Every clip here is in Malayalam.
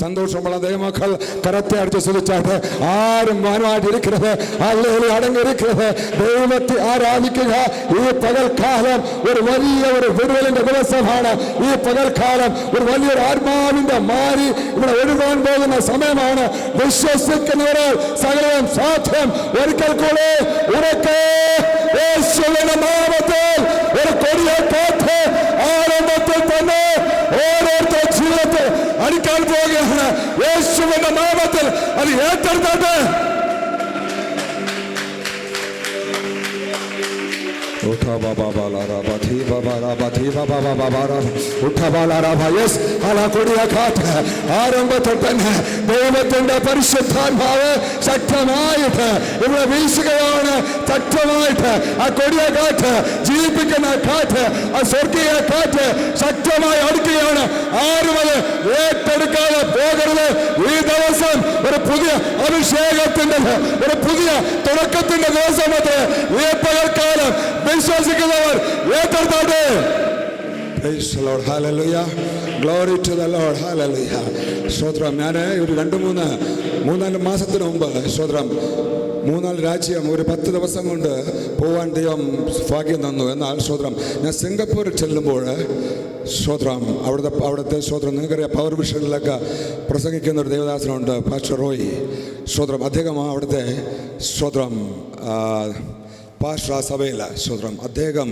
സന്തോഷമുള്ള ദൈവമക്കൾ കരത്തെ അടിച്ച് ശ്രദ്ധിച്ചാട്ട് ആരും മാനമായിട്ടിരിക്കരുത്, ഹല്ലേലൂയ അടങ്ങിയിരിക്കരുത്. ദൈവത്തെ ആരാധിക്കുക. ഈ പകൽക്കാലം ഒരു വലിയ വിടുതലിന്റെ ദിവസമാണ്. ഈ പകൽക്കാലം ഒരു വലിയൊരു ആത്മാവിന്റെ മാരി ഇവിടെ ഒഴുകാൻ പോകുന്ന സമയമാണ്. വിശ്വസിക്കുന്നവരാൽ സകലവും സാധ്യം. ഒരിക്കൽ കൂടെ ഉറക്കെ യേശുവിന്റെ നാമത്തിൽ ഒരു കൊടിയ കാറ്റ് ആരംഭത്തിൽ തന്നെ ഓരോരുത്തരുടെ ജീവിതത്തിൽ അടിക്കാൻ പോവുകയാണ്. യേശുവിന്റെ നാമത്തിൽ അത് ഏറ്റെടുത്തത്. ആരംഭത്തിൽ തന്നെ ദൈവത്തിന്റെ പരിശുദ്ധാത്മാവ് ശക്തമായിട്ട് ഇവിടെ വീശുകയാണ്. ശക്തമായിട്ട് ആ കൊടിയ കാറ്റ്, ജീവിപ്പിക്കുന്ന കാറ്റ്, ആ സ്വർഗീയ കാറ്റ് ശക്തമായി അടുക്കുകയാണ്. ആരും അത് ഏറ്റെടുക്കാതെ പോകരുത്. ഈ ദിവസം ഒരു പുതിയ അഭിഷേകത്തിന്റെ, ഒരു പുതിയ തുടക്കത്തിന്റെ ദിവസം. അത് ഈ പകൽക്കാലം വിശ്വസിക്കുന്നവർ ഏറ്റെടുത്തോട്ടെ. Praise the Lord. Hallelujah. Glory to the Lord. Hallelujah. സ്തോത്രം. ഞാൻ ഒരു 2-3 മാസത്തിന് മുമ്പ് സ്തോത്രം 3-4 രാജ്യം ഒരു 10 ദിവസം കൊണ്ട് പോവാൻ ദൈവം ഭാഗ്യം തന്നു. എന്നാൽ സ്തോത്രം ഞാൻ സിംഗപ്പൂരിൽ ചെല്ലുമ്പോൾ സ്തോത്രം അവിടുത്തെ സ്തോത്രം നിങ്ങൾക്കറിയാം, പവർ വിഷനിലൊക്കെ പ്രസംഗിക്കുന്ന ഒരു ദേവദാസനുണ്ട്, പാസ്റ്റർ റോയ് സ്തോത്രം. അദ്ദേഹം അവിടുത്തെ സ്തോത്രം പാസ്റ്റർ ആ സഭയില സ്തോത്രം. അദ്ദേഹം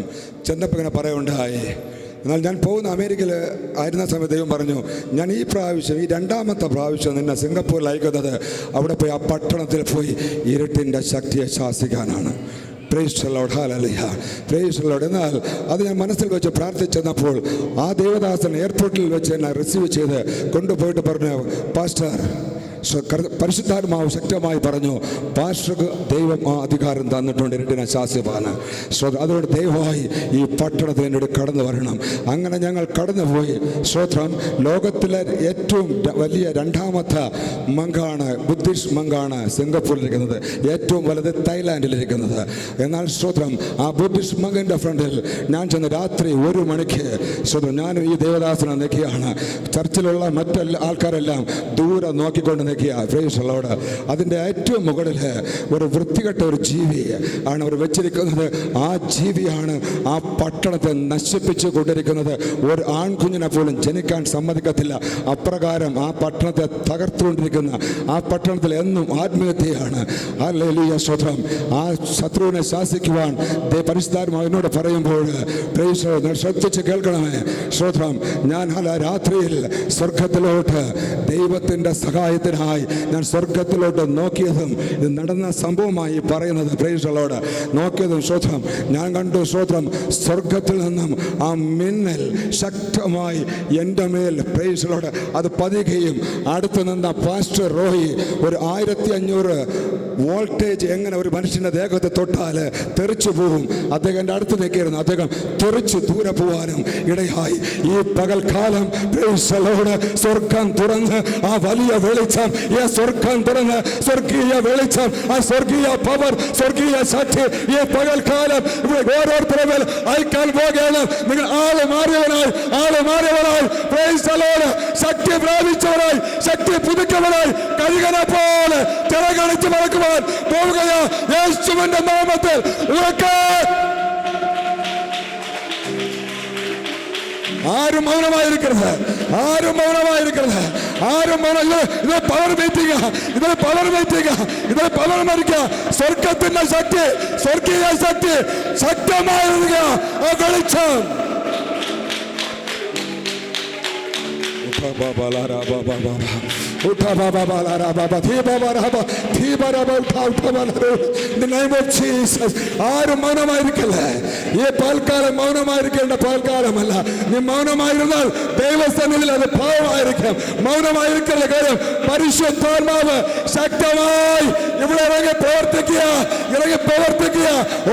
ചെന്നപ്പോൾ ഇങ്ങനെ പറയുണ്ടായി. എന്നാൽ ഞാൻ പോകുന്ന അമേരിക്കയിൽ ആയിരുന്ന സമയത്ത് ദൈവം പറഞ്ഞു, ഞാൻ ഈ പ്രാവശ്യം, ഈ 2ാമത്തെ പ്രാവശ്യം നിന്നെ സിംഗപ്പൂരിൽ അയക്കുന്നത് അവിടെ പോയി ആ പട്ടണത്തിൽ പോയി ഇരുട്ടിൻ്റെ ശക്തിയെ ശാസിക്കാനാണ്. Praise the Lord. Hallelujah. Praise the Lord. എന്നാൽ അത് ഞാൻ മനസ്സിൽ വെച്ച് പ്രാർത്ഥിച്ചെന്നപ്പോൾ ആ ദേവദാസൻ എയർപോർട്ടിൽ വെച്ച് എന്നെ റിസീവ് ചെയ്ത് കൊണ്ടുപോയിട്ട് പറഞ്ഞു, പാസ്റ്റർ പരിശുദ്ധാത്മാവ് ശക്തമായി പറഞ്ഞു, പാസ്റ്റർക്ക് ദൈവം ആ അധികാരം തന്നിട്ടുണ്ട് ഇരുട്ടിനെ ശാസിപ്പാൻ. അതുകൊണ്ട് ദയവായി ഈ പട്ടണത്തിൽ എന്നോട് കടന്നു വരണം. അങ്ങനെ ഞങ്ങൾ കടന്നുപോയി. സ്തോത്രം. ലോകത്തിലെ ഏറ്റവും വലിയ 2ാമത്തെ മങ്കാണ്, ബുദ്ധിസ്റ്റ് മങ്കാണ് സിംഗപ്പൂരിലിരിക്കുന്നത്. ഏറ്റവും വലുത് തായ്ലാൻഡിലിരിക്കുന്നത്. എന്നാൽ സ്തോത്രം ആ ബുദ്ധിസ്റ്റ് മങ്കിൻ്റെ ഫ്രണ്ടിൽ ഞാൻ ചെന്ന് രാത്രി 1 മണിക്ക് സ്തോത്രം ഞാനും ഈ ദേവദാസനെ നിൽക്കുകയാണ്. ചർച്ചിലുള്ള മറ്റെല്ലാ ആൾക്കാരെല്ലാം ദൂരെ നോക്കിക്കൊണ്ട് അതിൻ്റെ ഏറ്റവും മുകളിൽ ഒരു വൃത്തികെട്ട ഒരു ജീവി ആണ് അവർ വെച്ചിരിക്കുന്നത്. ആ ജീവിയാണ് ആ പട്ടണത്തെ നശിപ്പിച്ചു കൊണ്ടിരിക്കുന്നത്. ഒരു ആൺകുഞ്ഞിനെ പോലും ജനിക്കാൻ സമ്മതിക്കത്തില്ല. അപ്രകാരം ആ പട്ടണത്തെ തകർത്തുകൊണ്ടിരിക്കുന്ന ആ പട്ടണത്തിൽ എന്നും ആത്മഹത്യയാണ്. ഹല്ലേലൂയ. സ്തോത്രം. ആ ശത്രുവിനെ ശാസിക്കുവാൻ പരിശുദ്ധാത്മാവ് എന്നോട് പറയുമ്പോൾ ശ്രദ്ധിച്ച് കേൾക്കണമേ. സ്തോത്രം. ഞാൻ രാത്രിയിൽ സ്വർഗത്തിലോട്ട് ദൈവത്തിൻ്റെ സഹായത്തിന് ഞാൻ സ്വർഗത്തിലോട്ട് നോക്കിയതും ഇത് നടന്ന സംഭവമായി പറയുന്നത്. Price the Lord. നോക്കിയതും സ്തോത്രം ഞാൻ കണ്ടു. സ്തോത്രം. സ്വർഗത്തിൽ നിന്നും ആ മിന്നൽ ശക്തമായി എൻ്റെ മേൽ പ്രൈസ് ദി ലോർഡ് അത് പതിയുകയും അടുത്ത് നിന്ന പാസ്റ്റർ റോയി ഒരു 1500 വോൾട്ടേജ് എങ്ങനെ ഒരു മനുഷ്യൻ്റെ ദേഹത്തെ തൊട്ടാൽ തെറിച്ചു പോകും, അദ്ദേഹത്തിൻ്റെ അടുത്ത് നിൽക്കുകയായിരുന്നു. അദ്ദേഹം തെറിച്ച് ദൂരെ പോകാനും ഇടയായി. ഈ പകൽക്കാലം പ്രൈസ് ദി ലോർഡ് സ്വർഗം തുറന്ന് ആ വലിയ വെളിച്ചം, ഈ സ്വർഗം തുറന്ന് സ്വർഗീയ വെളിച്ചം, ആ സ്വർഗീയ പവർ, സ്വർഗീയ ശക്തി ഈ പകൽക്കാലം ഓരോരുത്തരുടെ മേൽ അയക്കാൻ പോകുകയാണ്. നിങ്ങൾ ആള് മാറിയവരായി പ്രൈസ് ദി ലോർഡ് ശക്തി പ്രാപിച്ചവരായി, ശക്തി പുതുക്കവരായി, കഴുകനെ പോലെ തിരകണിച്ച് മറക്കുവാൻ പോവുകയാ. യേശുവിന്റെ നാമത്തിൽ ഉറക്കെ. ആരും മൗനമായിരിക്കരുത്. ഇത് പവർ മീറ്റിംഗ്, ഇത് പവർ മരിക്കുക. സ്വർഗത്തിന്റെ ശക്തി, സ്വർഗീയ ശക്തി ശക്തമായിരിക്കുക. ആ വെളിച്ചം ആരും മൗനമായിരിക്കല്ലേ. ഈ പൽക്കാലം മൗനമായിരിക്കേണ്ട പൽക്കാലമല്ല. നീ മൗനമായിരുന്നാൽ ദൈവസന്നിധിയിൽ അത് പാവമായിരിക്കും. മൗനമായിരിക്കേണ്ട കാര്യം പരിശുദ്ധാത്മാവ് ശക്തമായി ഇവിടെ ഇറങ്ങി പ്രവർത്തിക്കുക.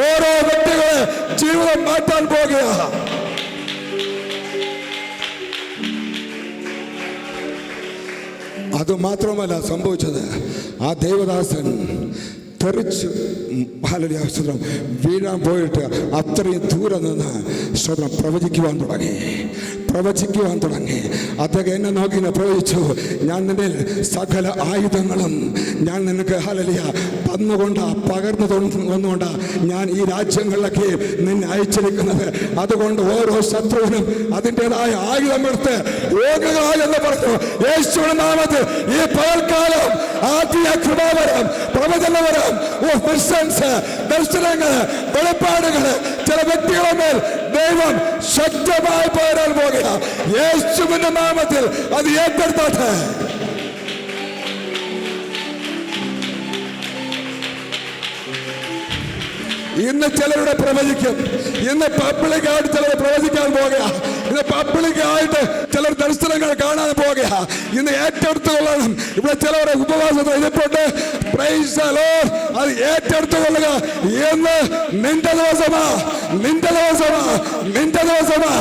ഓരോ വ്യക്തികളെ ജീവിതം മാറ്റാൻ പോകുക. അതുമാത്രമല്ല സംഭവിച്ചത്, ആ ദേവദാസൻ തെറിച്ച് വീഴാൻ പോയിട്ട് അത്രയും ദൂരെ നിന്ന് പ്രവചിക്കുവാൻ തുടങ്ങി. പ്രവചിക്കുവാൻ തുടങ്ങി. അദ്ദേഹം എന്നെ നോക്കി പ്രവചിച്ചു, ഞാൻ നിന്റെ സകല ആയുധങ്ങളും ഞാൻ നിനക്ക് ഹല്ലേലൂയ തന്നുകൊണ്ടാ, പകർന്നു വന്നുകൊണ്ടാ ഞാൻ ഈ രാജ്യങ്ങളിലൊക്കെ നിന്നെ അയച്ചിരിക്കുന്നത്. അതുകൊണ്ട് ഓരോ ശത്രുവിനും അതിൻ്റെതായ ആയുധമെടുത്ത് ഓടുക എന്ന് പറഞ്ഞു. യേശുവിന്റെ നാമത്തിൽ ഈ പകൽക്കാലം ആത്മീയ കൃപാവരം, പ്രവചനവരം, ദർശനങ്ങൾ, വെളിപ്പാടുകൾ ചില വ്യക്തികളുടെ മേൽ ദൈവം ശക്തമായി പകരാൻ പോകുക. യേശുവിന്റെ നാമത്തിൽ അത് ഏറ്റെടുത്തോട്ടെ. ഇന്ന് ചിലരുടെ പ്രവചിക്കും. ഇന്ന് പബ്ലിക്കായിട്ട് ചിലർ പ്രവചിക്കാൻ പോകുക. ഇന്ന് പബ്ലിക്കായിട്ട് ചിലർ ദർശനങ്ങൾ കാണാൻ പോകുക. ഇന്ന് ഏറ്റെടുത്തുകൊള്ളണം. ഇവിടെ ചിലവരുടെ ഉപവാസത്തിൽ ഇരിപ്പുണ്ട്. Price the lord. അത് ഏറ്റെടുത്തുകൊള്ളുക. ഇന്ന് നിന്റെ ദിവസമാ, നിന്റെ ദിവസമാ, നിന്റെ ദിവസമാ.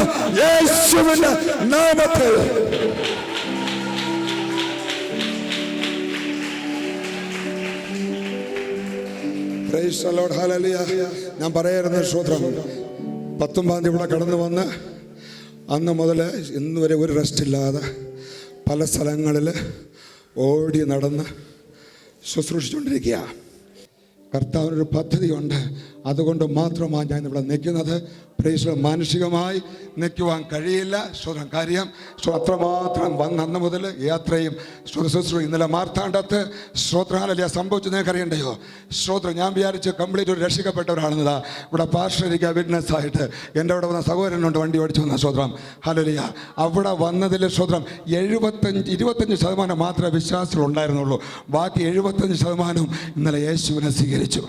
യേശുവിന്റെ നാമത്തിൽ പ്രൈസ് ദി ലോർഡ്. ഹല്ലേലൂയ. ഞാൻ പറയായിരുന്നു സ്തോത്രം. 19 ഇവിടെ കടന്നു വന്ന് അന്ന് മുതൽ ഇന്ന് വരെ ഒരു റെസ്റ്റ് ഇല്ലാതെ പല സ്ഥലങ്ങളിൽ ഓടി നടന്ന് ശുശ്രൂഷിച്ചുകൊണ്ടിരിക്കുക. കർത്താവിനൊരു പദ്ധതിയുണ്ട്. അതുകൊണ്ട് മാത്രമാണ് ഞാൻ ഇവിടെ നിൽക്കുന്നത്. പ്രൈസ് മാനുഷികമായി നിൽക്കുവാൻ കഴിയില്ല. സ്വതം കാര്യം അത്രമാത്രം വന്ന് അന്ന് മുതൽ യാത്രയും ശുശ്രൂഷ. ഇന്നലെ മാർത്താണ്ഡത്ത് ശ്രോത്രഹാലലിയ സംഭവിച്ചു നിങ്ങൾക്കറിയണ്ടയോ? ശ്രോത്രം ഞാൻ വിചാരിച്ച് കംപ്ലീറ്റ് ഒരു രക്ഷിക്കപ്പെട്ടവരാണെന്നതാ. ഇവിടെ പാസ്റ്ററിരിക്കുക വിറ്റ്നസ് ആയിട്ട്. എൻ്റെ അവിടെ വന്ന സഹോദരനുണ്ട്, വണ്ടി ഓടിച്ചു വന്ന ശ്രോത്രം ഹല്ലേലൂയ. അവിടെ വന്നതിൽ ശ്രോത്രം 25% മാത്രമേ വിശ്വാസികൾ ഉണ്ടായിരുന്നുള്ളൂ. ബാക്കി 75% ഇന്നലെ യേശുവിനെ സ്വീകരിച്ചു.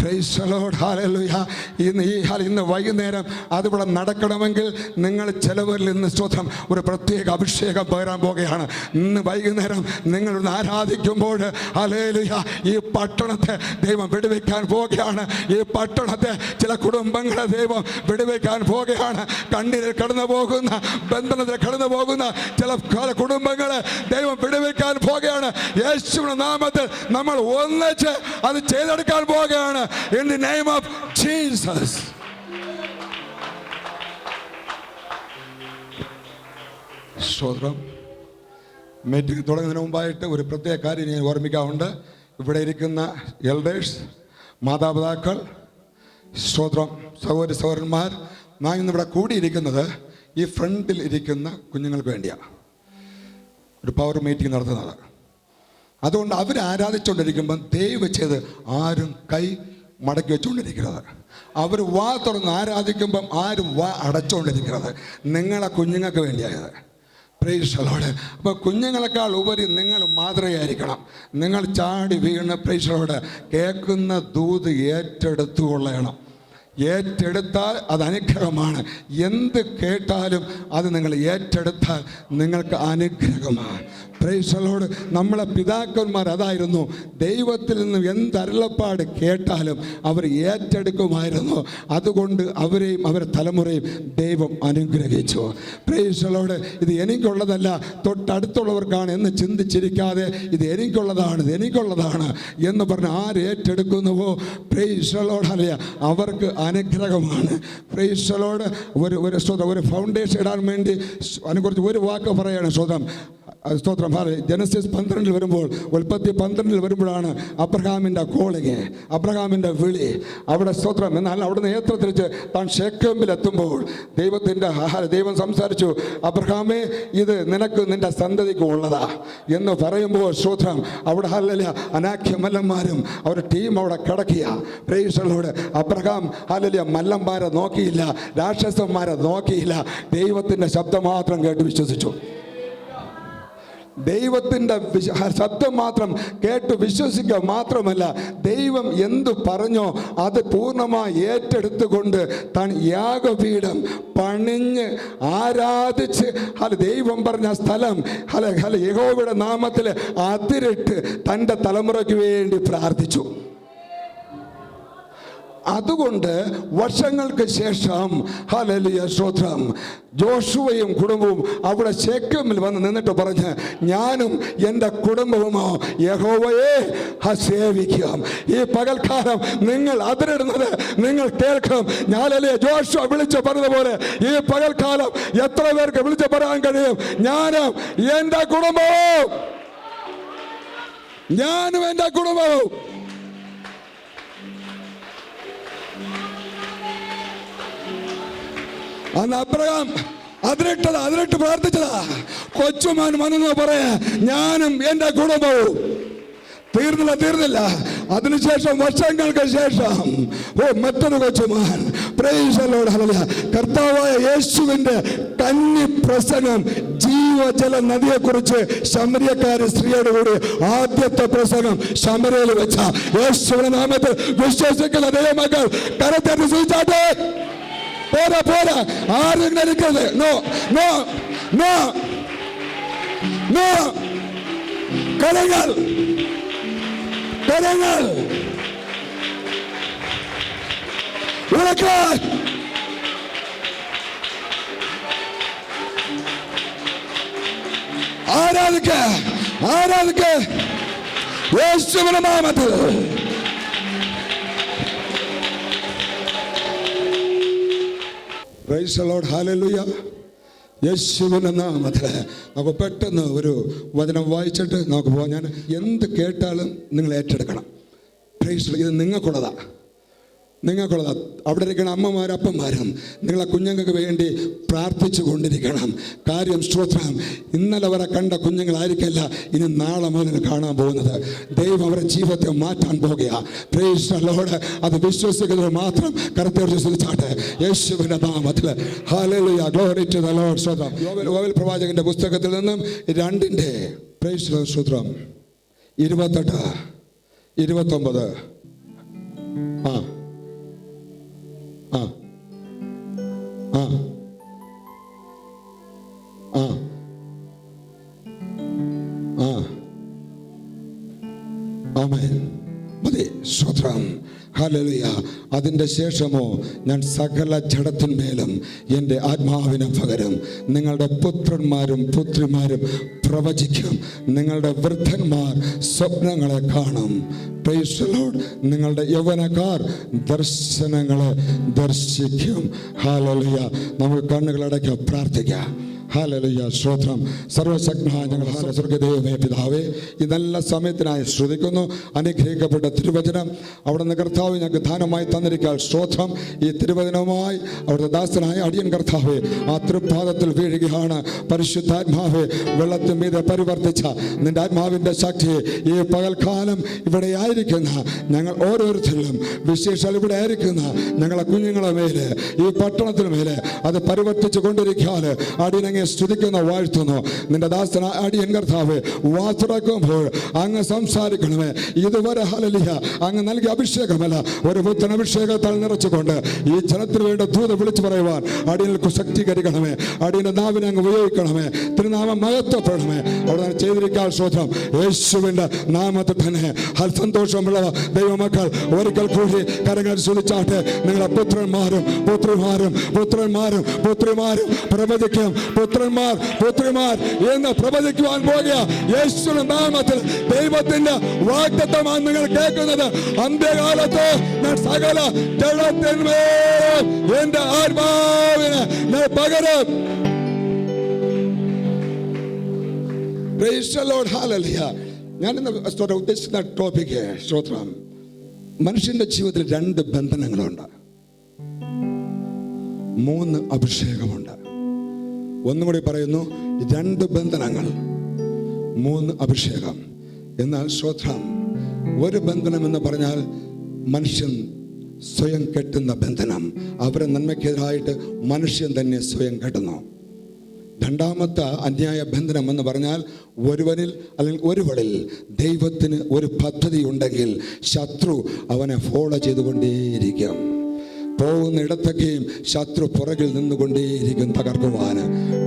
Price the Lord. ഹല്ലേലൂയ. ഇന്ന് വൈകുന്നേരം അതിവിടെ നടക്കണമെങ്കിൽ നിങ്ങൾ ചിലവരിൽ ഇന്ന് സ്തോത്രം ഒരു പ്രത്യേക അഭിഷേകം പകരാൻ പോകുകയാണ്. ഇന്ന് വൈകുന്നേരം നിങ്ങളൊന്ന് ആരാധിക്കുമ്പോൾ ഹല്ലേലൂയ ഈ പട്ടണത്തെ ദൈവം വെടിവെക്കാൻ പോകുകയാണ്. ഈ പട്ടണത്തെ ചില കുടുംബങ്ങളെ ദൈവം വെടിവെക്കാൻ പോകുകയാണ്. കണ്ണീരിൽ കടന്നു പോകുന്ന, ബന്ധനത്തിൽ കടന്നു പോകുന്ന ചില കുടുംബങ്ങളെ ദൈവം വെടിവെക്കാൻ പോകുകയാണ്. യേശുവിന്റെ നാമത്തിൽ നമ്മൾ ഒന്നിച്ച് അത് ചെയ്തെടുക്കാൻ പോകുകയാണ്. In the name of Jesus. സ്തോത്രം. മീറ്റിംഗ് തുടങ്ങുന്നതിന് മുമ്പായിട്ട് ഒരു പ്രത്യേക കാര്യം ഞാൻ ഓർമ്മിക്കാറുണ്ട്. ഇവിടെ ഇരിക്കുന്ന എൽഡേഴ്സ്, മാതാപിതാക്കൾ, സ്തോത്രം, സഹോദരി സഹോദരന്മാർ, നാം ഇന്നിവിടെ കൂടിയിരിക്കുന്നത് ഈ ഫ്രണ്ടിൽ ഇരിക്കുന്ന കുഞ്ഞുങ്ങൾക്ക് വേണ്ടിയാണ് ഒരു പവർ മീറ്റിംഗ് നടത്തുന്നത്. അതുകൊണ്ട് അവർ ആരാധിച്ചുകൊണ്ടിരിക്കുമ്പം ദയവ് ചെയ്ത് ആരും കൈ മടക്കി വെച്ചുകൊണ്ടിരിക്കുന്നത്. അവർ വാ തുറന്ന് ആരാധിക്കുമ്പം ആരും വാ അടച്ചുകൊണ്ടിരിക്കുന്നത്. നിങ്ങളെ കുഞ്ഞുങ്ങൾക്ക് വേണ്ടിയായത്. Price the Lord. അപ്പോൾ കുഞ്ഞുങ്ങളെക്കാൾ ഉപരി നിങ്ങൾ മാതൃകയായിരിക്കണം. നിങ്ങൾ ചാടി വീണ് പ്രൈസ് ദി ലോർഡ് കേൾക്കുന്ന ദൂത് ഏറ്റെടുത്തുകൊള്ളണം. ഏറ്റെടുത്താൽ അത് അനുഗ്രഹമാണ്. എന്ത് കേട്ടാലും അത് നിങ്ങൾ ഏറ്റെടുത്താൽ നിങ്ങൾക്ക് അനുഗ്രഹമാണ്. Price the Lord. നമ്മളെ പിതാക്കന്മാർ അതായിരുന്നു. ദൈവത്തിൽ നിന്ന് എന്തരുളപ്പാട് കേട്ടാലും അവർ ഏറ്റെടുക്കുമായിരുന്നു. അതുകൊണ്ട് അവരെയും അവരുടെ തലമുറയും ദൈവം അനുഗ്രഹിച്ചു. Price the Lord. ഇത് എനിക്കുള്ളതല്ല, തൊട്ടടുത്തുള്ളവർക്കാണ് എന്ന് ചിന്തിച്ചിരിക്കാതെ ഇത് എനിക്കുള്ളതാണ്, ഇത് എനിക്കുള്ളതാണ് എന്ന് പറഞ്ഞ് ആര് ഏറ്റെടുക്കുന്നുവോ പ്രൈസ് ദി ലോർഡ് ഹല്ലേലൂയ അവർക്ക് അനുഗ്രഹമാണ്. Price the Lord. ഒരു ഫൗണ്ടേഷൻ ഇടാൻ വേണ്ടി അതിനെക്കുറിച്ച് ഒരു വാക്ക് പറയുകയാണ് സ്തോത്രം. സ്തോത്രം. ജനസിസ് 12 വരുമ്പോൾ, ഉൽപ്പത്തി 12 വരുമ്പോഴാണ് അബ്രഹാമിൻ്റെ കോളിങ്, അബ്രഹാമിൻ്റെ വിളി അവിടെ സ്തോത്രം. എന്നാൽ അവിടുന്ന് ഏത്ര തിരിച്ച് താൻ ശെഖേമിലെത്തുമ്പോൾ ദൈവം സംസാരിച്ചു, അബ്രഹാമേ ഇത് നിനക്ക് നിൻ്റെ സന്തതിക്കും ഉള്ളതാ എന്ന് പറയുമ്പോൾ സ്തോത്രം അവിടെ ഹല്ലേലൂയ അനാഖ്യമല്ലന്മാരും അവർ ടീം അവിടെ കിടക്കുക. Praise the Lord. Abraham hallelujah മല്ലന്മാരെ നോക്കിയില്ല, രാക്ഷസന്മാരെ നോക്കിയില്ല. ദൈവത്തിൻ്റെ ശബ്ദം മാത്രം കേട്ട് വിശ്വസിച്ചു. ദൈവത്തിൻ്റെ ശബ്ദം മാത്രം കേട്ട് വിശ്വസിക്കുക മാത്രമല്ല, ദൈവം എന്തു പറഞ്ഞോ അത് പൂർണ്ണമായി ഏറ്റെടുത്തുകൊണ്ട് താൻ യാഗപീഠം പണിഞ്ഞ് ആരാധിച്ച് ദൈവം പറഞ്ഞ സ്ഥലം യഹോവയുടെ നാമത്തിൽ അതിരിട്ട് തൻ്റെ തലമുറയ്ക്ക് വേണ്ടി പ്രാർത്ഥിച്ചു. അതുകൊണ്ട് വർഷങ്ങൾക്ക് ശേഷം ഹല്ലേലൂയ സ്തോത്രം, ജോഷുവയും കുടുംബവും അവിടെ ശെഖേമിൽ വന്ന് നിന്നിട്ട് പറഞ്ഞ്, ഞാനും എൻ്റെ കുടുംബവുമോ യഹോവയെ സേവിക്കും. ഈ പകൽക്കാലം നിങ്ങൾ അതിരിടുന്നത് നിങ്ങൾ കേൾക്കും. ഞാനല്ലേ ജോഷുവ വിളിച്ചു പറഞ്ഞതുപോലെ ഈ പകൽക്കാലം എത്ര പേർക്ക് വിളിച്ചു പറയാൻ കഴിയും? ഞാനും എൻ്റെ കുടുംബവും, ഞാനും എൻ്റെ കുടുംബവും. അന്ന് അബ്രഹാം അതിരിട്ട് പ്രാർത്ഥിച്ചതാ. കൊച്ചുമാൻ വന്നെന്ന് പറയാ, ഞാനും എൻ്റെ കുടുംബവും. തീർന്നില്ല. അതിനുശേഷം വർഷങ്ങൾക്ക് ശേഷം മറ്റൊരു കൊച്ചുമാൻ, പ്രൈസ് ദി ലോർഡ്, ഹല്ലേലൂയ, കർത്താവായ യേശുവിന്റെ കന്നി പ്രസംഗം, ജീവജല നദിയെക്കുറിച്ച് ശമര്യക്കാരി സ്ത്രീയോട് കൂടി ആദ്യത്തെ പ്രസംഗം ശമരയിൽ വെച്ച യേശുവിന്റെ നാമത്തിൽ വിശ്വസിക്കുന്ന ദൈവമക്കൾ കരത്തട്ടി സൂചിച്ചാട്ടെ. പോരാ, ആരും നിൽക്കരുത്. നോ, കരങ്ങൾ ഉറക്കാൻ. ആരാധിക്ക യേശുവിന്റെ നാമത്തിൽ. Price the Lord, hallelujah. യേശുവിന്റെ നാമത്തിൽ നമുക്ക് പെട്ടെന്ന് ഒരു വചനം വായിച്ചിട്ട് നമുക്ക് പോകാം. ഞാൻ എന്ത് കേട്ടാലും നിങ്ങൾ ഏറ്റെടുക്കണം. പ്രൈസ്, ഇത് നിങ്ങൾക്കുള്ളതാണ്. അവിടെ ഇരിക്കുന്ന അമ്മമാരും അപ്പന്മാരും നിങ്ങളെ കുഞ്ഞുങ്ങൾക്ക് വേണ്ടി പ്രാർത്ഥിച്ചു കൊണ്ടിരിക്കണം. കാര്യം സ്തോത്രം, ഇന്നലെ വരെ കണ്ട കുഞ്ഞുങ്ങളായിരിക്കില്ല ഇനി നാളെ മുതൽ കാണാൻ പോകുന്നത്. ദൈവം അവരുടെ ജീവിതത്തെ മാറ്റാൻ പോകുക. Praise the lord. അത് വിശ്വസിക്കുന്നവർ മാത്രം കരത്തോടെ ശ്രദ്ധിച്ചാട്ടെ യേശുവിന്റെ നാമത്തിൽ. ഹല്ലേലൂയ, ഗ്ലോറി ടു ദി ലോർഡ്. സ്തോത്രം. യോവേൽ പ്രവാചകന്റെ പുസ്തകത്തിൽ നിന്നും 2 പ്രൈസ് ദി ലോർഡ് സ്തോത്രം 28 29 ഹല്ലേലൂയ. അതിൻ്റെ ശേഷമോ ഞാൻ സകല ജഡത്തിന്മേലും എൻ്റെ ആത്മാവിനെ പകരും. നിങ്ങളുടെ പുത്രന്മാരും പുത്രിമാരും പ്രവചിക്കും. നിങ്ങളുടെ വൃദ്ധന്മാർ സ്വപ്നങ്ങളെ കാണും. Price the Lord. നിങ്ങളുടെ യൗവനക്കാർ ദർശനങ്ങളെ ദർശിക്കും. ഹല്ലേലൂയ. നമുക്ക് കണ്ണുകളടയ്ക്കാം, പ്രാർത്ഥിക്കാം. ഹല്ലേലൂയ, സ്തോത്രം. സർവശക്തനായ ഞങ്ങളുടെ സ്വർഗ്ഗദൈവമേ പിതാവേ, ഈ നല്ല സമയത്തിനായി ശ്രദ്ധിക്കുന്നു. അനുഗ്രഹിക്കപ്പെട്ട തിരുവചനം അവിടുന്ന് കർത്താവ് ഞങ്ങൾക്ക് ദാനമായി തന്നിരിക്കാൻ സ്തോത്രം. ഈ തിരുവചനവുമായി അവിടുത്തെ ദാസനായ അടിയൻ കർത്താവേ ആ തൃപ്പാദത്തിൽ വീഴുകയാണ്. പരിശുദ്ധാത്മാവേ, വെള്ളത്തിന് മീതെ പരിവർത്തിച്ച നിന്റെ ആത്മാവിൻ്റെ ശക്തിയെ ഈ പകൽക്കാലം ഇവിടെ ആയിരിക്കുന്ന ഞങ്ങൾ ഓരോരുത്തരിലും, വിശേഷാൽ ഇവിടെ ആയിരിക്കുന്ന ഞങ്ങളെ കുഞ്ഞുങ്ങളെ മേലെ, ഈ പട്ടണത്തിന് മേലെ അത് പരിവർത്തിച്ചു കൊണ്ടിരിക്കാൻ അടിയനെ സ്തുതിക്കുന്ന വാഴ്ത്തുന്നു. നിന്റെ ദാസന അടിയൻ കർത്താവേ വാതുറക്കുമ്പോൾ അങ്ങ് സംസാരിക്കണമേ. ഇതുവരെ ഹല്ലേലൂയ അങ്ങ് നൽകിയ അഭിഷേകമല്ല, ഒരു പുത്തൻ അഭിഷേകത്താൽ നിറച്ചുകൊണ്ട് ഈ ജനത്തിന് വേണ്ട ദൂത വിളിച്ചു പറയുവാൻ അടിയനിൽ ശക്തീകരിക്കണമേ. അടിയന്റെ നാവിനെ അങ്ങ് ഉപയോഗിക്കണമേ. തിരുനാമം മഹത്വപ്പെടണമേ. അവിടെ ചെയ്തിരിക്കാൻ സ്തോത്രം. യേശുവിന്റെ നാമത്തിൽ തന്നെ സന്തോഷമുള്ള ദൈവമക്കൾ ഒരിക്കൽ കൂടി കരങ്ങൾ സ്തുതിച്ചാട്ടെ. നിങ്ങളെ പുത്രന്മാരും പ്രവചിക്കും. പുത്രിമാർ എന്ന് പ്രവചിക്കുവാൻ പോകുക. യേശുവിന്റെ നാമത്തിൽ ദൈവത്തിന്റെ വാഗ്ദത്തമാണ് നിങ്ങൾ കേൾക്കുന്നത്. അന്ത്യകാലത്ത് ഞാൻ സകല ജഡത്തിന്മേൽ എന്റെ ആത്മാവിനെ ഞാൻ പകരും. Price the Lord, hallelujah. ഞാൻ ഉദ്ദേശിക്കുന്ന ടോപ്പിക്ക് സ്തോത്രം, മനുഷ്യന്റെ ജീവിതത്തിൽ 2 ബന്ധനങ്ങളുണ്ട്, 3 അഭിഷേകമുണ്ട്. ഒന്നും കൂടി പറയുന്നു, 2 ബന്ധനങ്ങൾ, 3 അഭിഷേകം. എന്നാൽ സ്തോത്രം, ഒരു ബന്ധനം എന്ന് പറഞ്ഞാൽ മനുഷ്യൻ സ്വയം കെട്ടുന്ന ബന്ധനം. അവരെ നന്മയ്ക്കെതിരായിട്ട് മനുഷ്യൻ തന്നെ സ്വയം കെട്ടുന്നു. രണ്ടാമത്തെ അന്യായ ബന്ധനം എന്ന് പറഞ്ഞാൽ ഒരുവനിൽ അല്ലെങ്കിൽ ഒരുവളിൽ ദൈവത്തിന് ഒരു പദ്ധതി ഉണ്ടെങ്കിൽ ശത്രു അവനെ ഫോളോ ചെയ്തുകൊണ്ടേയിരിക്കും. പോകുന്ന ഇടത്തൊക്കെയും ശത്രു പുറകിൽ നിന്നുകൊണ്ടേയിരിക്കും തകർക്കുവാൻ.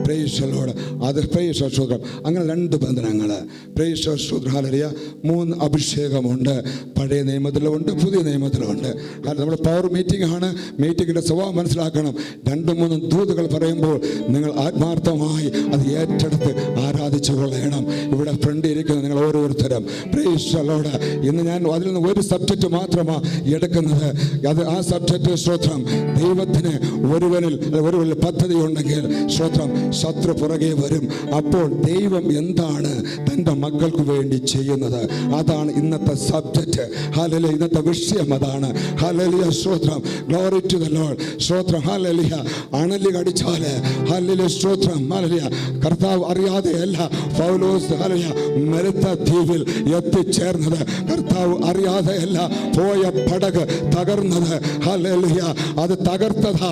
പ്രേക്ഷലോട് അത് പ്രേക്ഷോത്രം. അങ്ങനെ 2 ബന്ധനങ്ങൾ. പ്രേക്ഷോദ്രാലയ 3 അഭിഷേകമുണ്ട്. പഴയ നിയമത്തിലുമുണ്ട്, പുതിയ നിയമത്തിലുമുണ്ട്. കാരണം നമ്മൾ പവർ മീറ്റിംഗ് ആണ്. മീറ്റിങ്ങിൻ്റെ സ്വഭാവം മനസ്സിലാക്കണം. 2-3 ദൂതുകൾ പറയുമ്പോൾ നിങ്ങൾ ആത്മാർത്ഥമായി അത് ഏറ്റെടുത്ത് ആരാധിച്ചു കൊള്ളണം. ഇവിടെ ഫ്രണ്ടിൽ ഇരിക്കുന്ന നിങ്ങൾ ഓരോരുത്തരും പ്രേക്ഷലോട് ഇന്ന് ഞാൻ അതിൽ നിന്ന് ഒരു സബ്ജക്റ്റ് മാത്രമാണ് എടുക്കുന്നത്. അത് ആ സബ്ജക്റ്റ് സ്തോത്രം, ദൈവത്തിന് ഒരുവനിൽ പദ്ധതി ഉണ്ടെങ്കിൽ സ്തോത്രം ശത്രു പുറകെ വരും. അപ്പോൾ ദൈവം എന്താണ് തൻ്റെ മക്കൾക്ക് വേണ്ടി ചെയ്യുന്നത്? അതാണ് ഇന്നത്തെ സബ്ജക്റ്റ്. ഹല്ലേലൂയ. ഇന്നത്തെ വിഷയം അതാണ്. ഹല്ലേലൂയ. സ്തോത്രം. Glory to the lord. സ്തോത്രം. ഹല്ലേലൂയ. അണലി കടിച്ചാൽ ഹല്ലേലൂയ സ്തോത്രം. ഹല്ലേലൂയ. കർത്താവ് അറിയാതെയല്ല പൗലോസ് ഹല്ലേലൂയ മരുത്ത ദ്വീപിൽ എത്തിച്ചേർന്നത്. കർത്താവ് അറിയാതെയല്ല പോയ പടക് തകർന്നത്. ഹല്ലേലൂയ. അത് തകർന്നതാ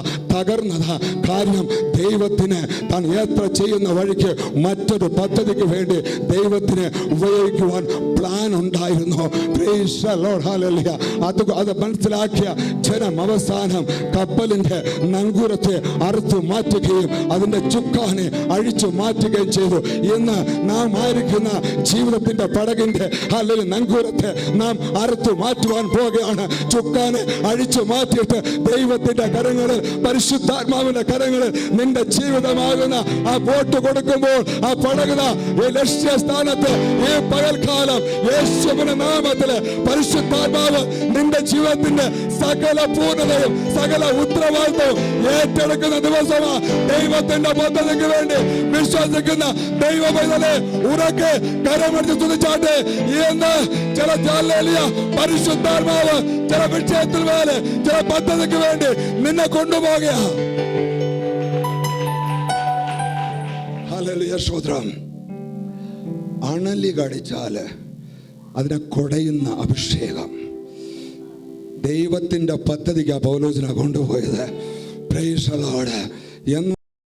കാര്യം ദൈവത്തിന് താൻ യാത്ര ചെയ്യുന്ന വഴിക്ക് മറ്റൊരു പദ്ധതിക്ക് വേണ്ടി ദൈവത്തിന് ഉപയോഗിക്കുവാൻ പ്ലാൻ ഉണ്ടായിരുന്നു. Price the Lord. ഹല്ലേലൂയ. അത് മനസ്സിലാക്കിയ ജനം അവസാനം കപ്പലിന്റെ നങ്കൂരത്തെ അറുത്തു മാറ്റുകയും അതിന്റെ ചുക്കാനെ അഴിച്ചു മാറ്റുകയും ചെയ്തു. ഇന്ന് നാം ആയിരിക്കുന്ന ജീവിതത്തിന്റെ പടകിന്റെ അല്ലെങ്കിൽ നങ്കൂരത്തെ നാം അറുത്തു മാറ്റുവാൻ പോകുകയാണ്. ചുക്കാനെ അഴിച്ചു മാറ്റിയിട്ട് ദൈവത്തിന്റെ കരങ്ങളിൽ, പരിശുദ്ധാത്മാവിന്റെ കരങ്ങളിൽ നിന്റെ ജീവിതമാകുന്ന ആ ബോട്ട് കൊടുക്കുമ്പോൾ ആ പടകുന്ന ഈ ലക്ഷ്യസ്ഥാനത്ത് ഈ പകൽക്കാലം യേശുവിന്റെ നാമത്തില് പരിശുദ്ധാത്മാവ് നിന്റെ ജീവിതത്തിന്റെ സകല പൂർണ്ണതയും സകല ഉത്തരവാദിത്വവും ഏറ്റെടുക്കുന്ന ദിവസമാണ്. ദൈവത്തിന്റെ പദ്ധതിക്ക് വേണ്ടി വിശ്വസിക്കുന്ന ദൈവ പൈതലെ ഉറക്കെ കരമടിച്ച് തുതിച്ചാട്ടെ. എന്ന് ചില പരിശുദ്ധാത്മാവ് ചില വിഷയത്തിൽ മേലെ ചില പദ്ധതിക്ക് വേണ്ടി നിന്നെ കൊണ്ടുപോകുക. ഹല്ലേലൂയ. സ്തോത്രം. അണലി കടിച്ചാല് അതിനെ കൊടയുന്ന അഭിഷേകം ദൈവത്തിന്റെ പദ്ധതിക്കാ പൗലോസിനെ കൊണ്ടുപോയത്. Price the Lord.